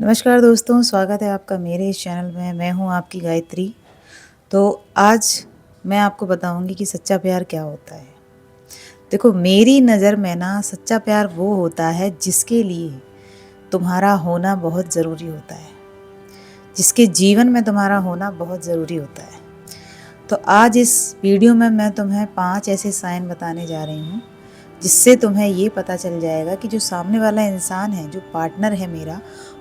नमस्कार दोस्तों, स्वागत है आपका मेरे इस चैनल में। मैं हूं आपकी गायत्री। तो आज मैं आपको बताऊंगी कि सच्चा प्यार क्या होता है। देखो, मेरी नज़र में ना सच्चा प्यार वो होता है जिसके लिए तुम्हारा होना बहुत ज़रूरी होता है, जिसके जीवन में तुम्हारा होना बहुत ज़रूरी होता है। तो आज इस वीडियो में मैं तुम्हें 5 ऐसे साइन बताने जा रही हूँ जिससे तुम्हें ये पता चल जाएगा कि जो सामने वाला इंसान है, जो पार्टनर है मेरा,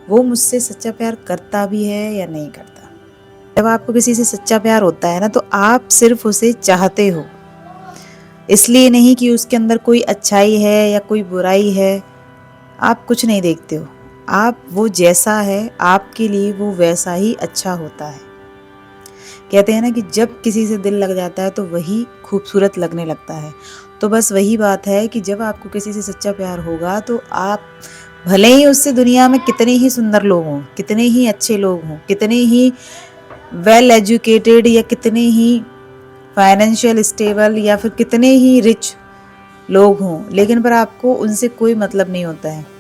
वो मुझसे सच्चा प्यार करता भी है या नहीं करता। जब आपको किसी से सच्चा प्यार होता है ना, तो आप सिर्फ उसे चाहते हो, इसलिए नहीं कि उसके अंदर कोई अच्छाई है या कोई बुराई है। आप कुछ नहीं देखते हो, आप वो जैसा है आपके लिए वो वैसा ही अच्छा होता है। कहते हैं ना कि जब किसी से दिल लग जाता है तो वही खूबसूरत लगने लगता है। तो बस वही बात है कि जब आपको किसी से सच्चा प्यार होगा तो आप भले ही उससे दुनिया में कितने ही सुंदर लोग हों, कितने ही अच्छे लोग हों, कितने ही वेल एजुकेटेड या कितने ही फाइनेंशियल स्टेबल या फिर कितने ही रिच लोग हों, लेकिन पर आपको उनसे कोई मतलब नहीं होता है।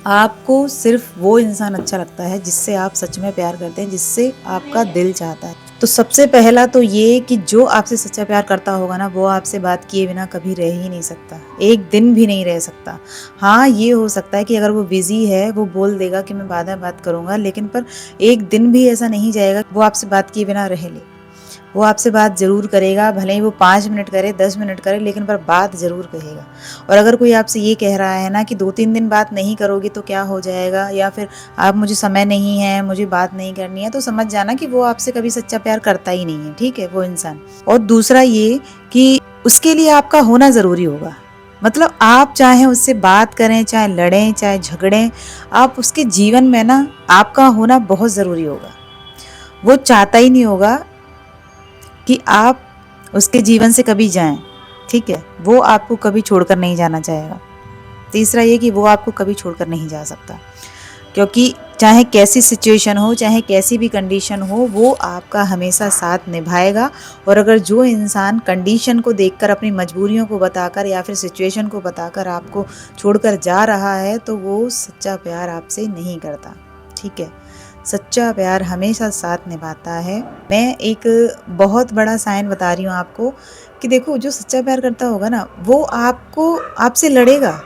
आपको सिर्फ वो इंसान अच्छा लगता है जिससे आप सच में प्यार करते हैं, जिससे आपका दिल चाहता है। तो सबसे पहला तो ये कि जो आपसे सच्चा प्यार करता होगा ना, वो आपसे बात किए बिना कभी रह ही नहीं सकता, एक दिन भी नहीं रह सकता। हाँ, ये हो सकता है कि अगर वो बिजी है, वो बोल देगा कि मैं बाद में बात करूंगा, लेकिन पर एक दिन भी ऐसा नहीं जाएगा वो आपसे बात किए बिना रह ले। वो आपसे बात ज़रूर करेगा, भले ही वो 5 मिनट करे, 10 मिनट करे, लेकिन पर बात ज़रूर कहेगा। और अगर कोई आपसे ये कह रहा है ना कि 2-3 दिन बात नहीं करोगी तो क्या हो जाएगा, या फिर आप मुझे समय नहीं है, मुझे बात नहीं करनी है, तो समझ जाना कि वो आपसे कभी सच्चा प्यार करता ही नहीं है, ठीक है, वो इंसान। और दूसरा ये कि उसके लिए आपका होना ज़रूरी होगा। मतलब आप चाहे उससे बात करें, चाहे लड़ें, चाहे झगड़ें, आप उसके जीवन में ना आपका होना बहुत ज़रूरी होगा। वो चाहता ही नहीं होगा कि आप उसके जीवन से कभी जाएं, ठीक है, वो आपको कभी छोड़कर नहीं जाना चाहेगा। तीसरा ये कि वो आपको कभी छोड़कर नहीं जा सकता, क्योंकि चाहे कैसी सिचुएशन हो, चाहे कैसी भी कंडीशन हो, वो आपका हमेशा साथ निभाएगा। और अगर जो इंसान कंडीशन को देखकर, अपनी मजबूरियों को बताकर या फिर सिचुएशन को बताकर आपको छोड़कर जा रहा है, तो वो सच्चा प्यार आपसे नहीं करता, ठीक है। सच्चा प्यार हमेशा साथ निभाता है। मैं एक बहुत बड़ा साइन बता रही हूँ आपको कि देखो, जो सच्चा प्यार करता होगा ना, वो आपसे लड़ेगा,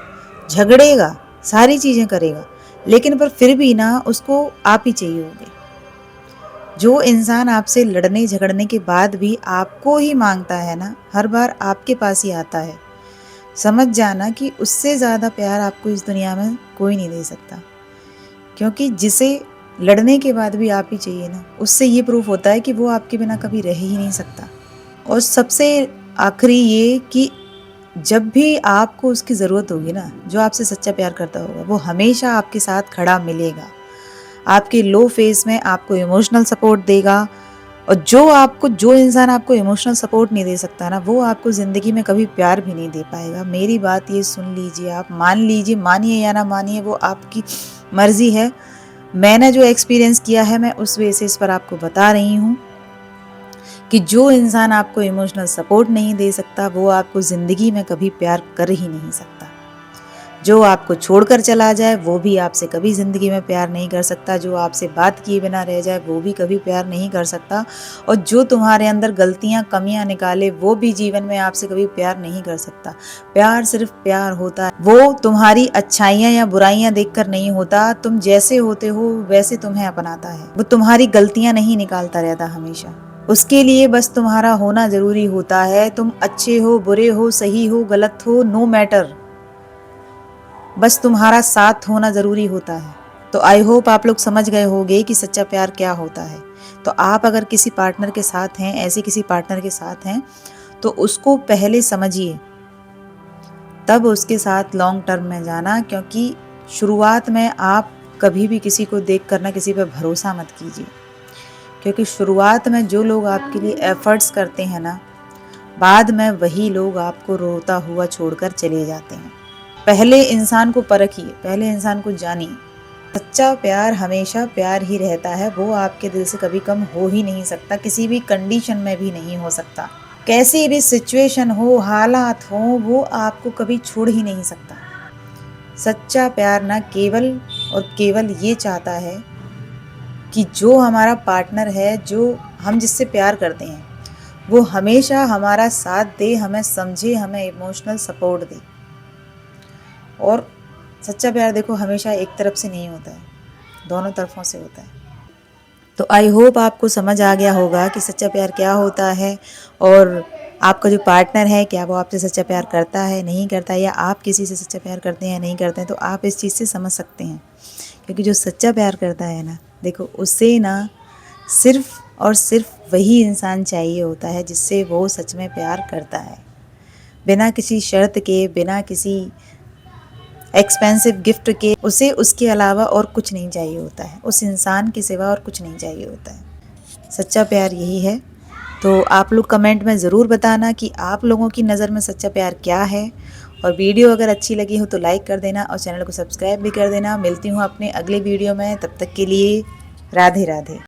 झगड़ेगा, सारी चीज़ें करेगा, लेकिन पर फिर भी ना उसको आप ही चाहिए होगे। जो इंसान आपसे लड़ने झगड़ने के बाद भी आपको ही मांगता है ना, हर बार आपके पास ही आता है, समझ जाना कि उससे ज़्यादा प्यार आपको इस दुनिया में कोई नहीं दे सकता। क्योंकि जिसे लड़ने के बाद भी आप ही चाहिए ना, उससे ये प्रूफ होता है कि वो आपके बिना कभी रह ही नहीं सकता। और सबसे आखिरी ये कि जब भी आपको उसकी ज़रूरत होगी ना, जो आपसे सच्चा प्यार करता होगा, वो हमेशा आपके साथ खड़ा मिलेगा। आपके लो फेस में आपको इमोशनल सपोर्ट देगा। और जो इंसान आपको इमोशनल सपोर्ट नहीं दे सकता ना, वो आपको ज़िंदगी में कभी प्यार भी नहीं दे पाएगा। मेरी बात ये सुन लीजिए, आप मान लीजिए, मानिए या ना मानिए, वो आपकी मर्जी है। मैंने जो एक्सपीरियंस किया है, मैं उस बेसिस पर आपको बता रही हूँ कि जो इंसान आपको इमोशनल सपोर्ट नहीं दे सकता, वो आपको ज़िंदगी में कभी प्यार कर ही नहीं सकता। जो आपको छोड़कर चला जाए, वो भी आपसे कभी ज़िंदगी में प्यार नहीं कर सकता। जो आपसे बात किए बिना रह जाए, वो भी कभी प्यार नहीं कर सकता। और जो तुम्हारे अंदर गलतियाँ, कमियाँ निकाले, वो भी जीवन में आपसे कभी प्यार नहीं कर सकता। प्यार सिर्फ प्यार होता है, वो तुम्हारी अच्छाइयाँ या बुराइयाँ देखकर नहीं होता। तुम जैसे होते हो वैसे तुम्हें अपनाता है। वो तुम्हारी गलतियाँ नहीं निकालता रहता हमेशा। उसके लिए बस तुम्हारा होना ज़रूरी होता है। तुम अच्छे हो, बुरे हो, सही हो, गलत हो, नो मैटर, बस तुम्हारा साथ होना ज़रूरी होता है। तो आई होप आप लोग समझ गए होंगे कि सच्चा प्यार क्या होता है। तो आप अगर किसी पार्टनर के साथ हैं, ऐसे किसी पार्टनर के साथ हैं, तो उसको पहले समझिए, तब उसके साथ लॉन्ग टर्म में जाना। क्योंकि शुरुआत में आप कभी भी किसी को देख कर ना किसी पर भरोसा मत कीजिए। क्योंकि शुरुआत में जो लोग आपके लिए एफर्ट्स करते हैं ना, बाद में वही लोग आपको रोता हुआ छोड़कर चले जाते हैं। पहले इंसान को परखिए, पहले इंसान को जानिए। सच्चा प्यार हमेशा प्यार ही रहता है, वो आपके दिल से कभी कम हो ही नहीं सकता, किसी भी कंडीशन में भी नहीं हो सकता। कैसी भी सिचुएशन हो, हालात हो, वो आपको कभी छोड़ ही नहीं सकता। सच्चा प्यार ना केवल और केवल ये चाहता है कि जो हमारा पार्टनर है, जो हम जिससे प्यार करते हैं, वो हमेशा हमारा साथ दे, हमें समझे, हमें इमोशनल सपोर्ट दे। और सच्चा प्यार देखो हमेशा एक तरफ से नहीं होता है, दोनों तरफों से होता है। तो आई होप आपको समझ आ गया होगा कि सच्चा प्यार क्या होता है, और आपका जो पार्टनर है क्या वो आपसे सच्चा प्यार करता है, नहीं करता है, या आप किसी से सच्चा प्यार करते हैं या नहीं करते हैं। तो आप इस चीज़ से समझ सकते हैं, क्योंकि जो सच्चा प्यार करता है ना, देखो उसे ना सिर्फ़ और सिर्फ वही इंसान चाहिए होता है जिससे वो सच में प्यार करता है, बिना किसी शर्त के, बिना किसी एक्सपेंसिव गिफ्ट के। उसे उसके अलावा और कुछ नहीं चाहिए होता है, उस इंसान के सिवा और कुछ नहीं चाहिए होता है। सच्चा प्यार यही है। तो आप लोग कमेंट में ज़रूर बताना कि आप लोगों की नज़र में सच्चा प्यार क्या है। और वीडियो अगर अच्छी लगी हो तो लाइक कर देना और चैनल को सब्सक्राइब भी कर देना। मिलती हूँ अपने अगले वीडियो में, तब तक के लिए राधे राधे।